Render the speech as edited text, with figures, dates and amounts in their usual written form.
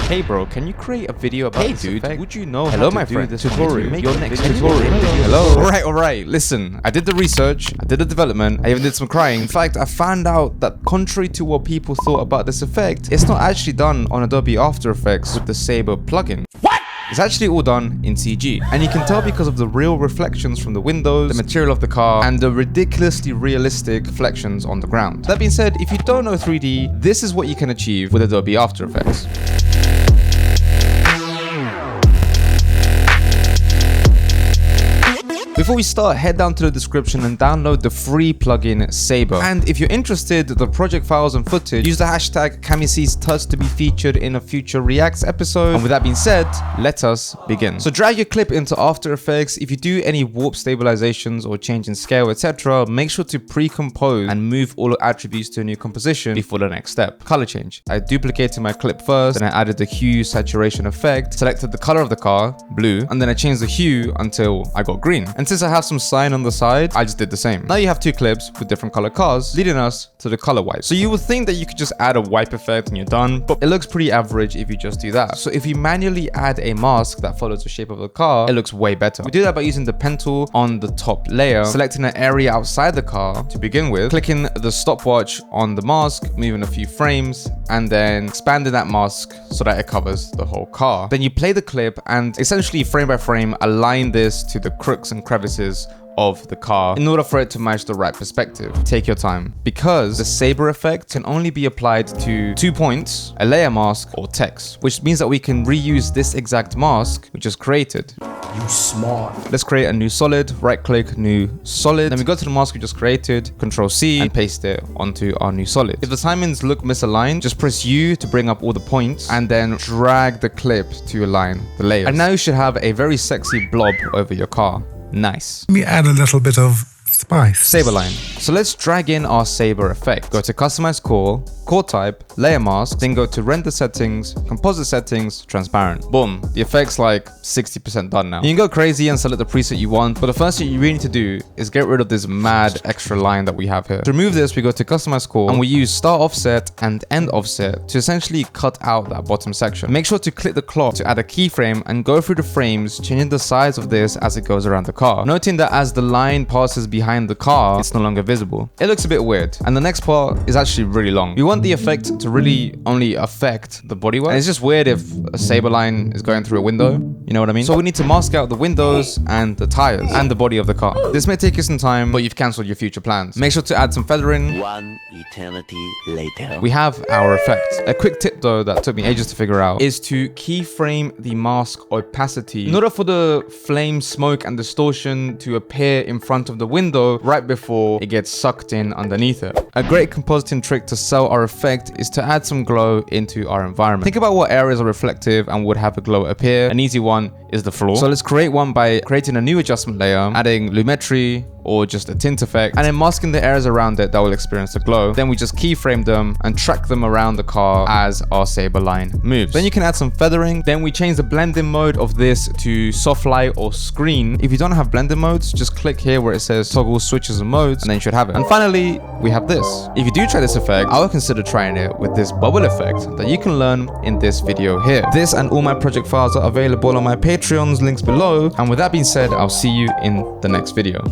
Hey bro, can you create a video about this effect? Dude, would you know Hello how my to friend, do this tutorial, make your your next next tutorial. Hello. Alright, listen, I did the research, I did the development, I even did some crying. In fact, I found out that contrary to what people thought about this effect, it's not actually done on Adobe After Effects with the Saber plugin. What? It's actually all done in CG, and you can tell because of the real reflections from the windows, the material of the car, and the ridiculously realistic reflections on the ground. That being said, if you don't know 3D, this is what you can achieve with Adobe After Effects. Before we start, head down to the description and download the free plugin Saber. And if you're interested, the project files and footage, use the hashtag CamiSeesTuts to be featured in a future Reacts episode. And with that being said, let us begin. So drag your clip into After Effects. If you do any warp stabilizations or change in scale, etc., make sure to pre-compose and move all attributes to a new composition before the next step. Color change. I duplicated my clip first, then I added the hue saturation effect, selected the color of the car, blue, and then I changed the hue until I got green. And since I have some sign on the side, I just did the same. Now you have two clips with different color cars, leading us to the color wipe. So you would think that you could just add a wipe effect and you're done, but it looks pretty average if you just do that. So if you manually add a mask that follows the shape of the car, it looks way better. We do that by using the pen tool on the top layer, selecting an area outside the car to begin with, clicking the stopwatch on the mask, moving a few frames, and then expanding that mask so that it covers the whole car. Then you play the clip and essentially frame by frame align this to the crooks and crevices of the car in order for it to match the right perspective. Take your time, because the Saber effect can only be applied to 2 points, a layer mask, or text, which means that we can reuse this exact mask we just created. You smart. Let's create a new solid, right click, new solid. Then we go to the mask we just created, Control C, and paste it onto our new solid. If the timings look misaligned, just press U to bring up all the points and then drag the clip to align the layers. And now you should have a very sexy blob over your car. Nice. Let me add a little bit of spice. Saber line. So let's drag in our Saber effect. Go to customize core type, layer mask, then go to render settings, composite settings, transparent. Boom. The effect's like 60% done now. You can go crazy and select the preset you want, but the first thing you really need to do is get rid of this mad extra line that we have here. To remove this, we go to customize core and we use start offset and end offset to essentially cut out that bottom section. Make sure to click the clock to add a keyframe and go through the frames, changing the size of this as it goes around the car. Noting that as the line passes behind the car, it's no longer visible. It looks a bit weird. And the next part is actually really long. We want the effect to really only affect the bodywork. And it's just weird if a Saber line is going through a window. You know what I mean? So we need to mask out the windows and the tires and the body of the car. This may take you some time, but you've cancelled your future plans. Make sure to add some feathering. One eternity later. We have our effect. A quick tip though that took me ages to figure out is to keyframe the mask opacity in order for the flame, smoke, and distortion to appear in front of the window right before it gets sucked in underneath it. A great compositing trick to sell our effect is to add some glow into our environment. Think about what areas are reflective and would have a glow appear. An easy one is the floor. So let's create one by creating a new adjustment layer, adding lumetri or just a tint effect, and then masking the areas around it that will experience the glow. Then we just keyframe them and track them around the car as our Saber line moves. Then you can add some feathering. Then we change the blending mode of this to soft light or screen. If you don't have blending modes, just click here where it says toggle switches and modes, and then you should have it. And finally, we have this. If you do try this effect, I would consider trying it with this bubble effect that you can learn in this video here. This and all my project files are available on my Patreon's links below. And with that being said, I'll see you in the next video.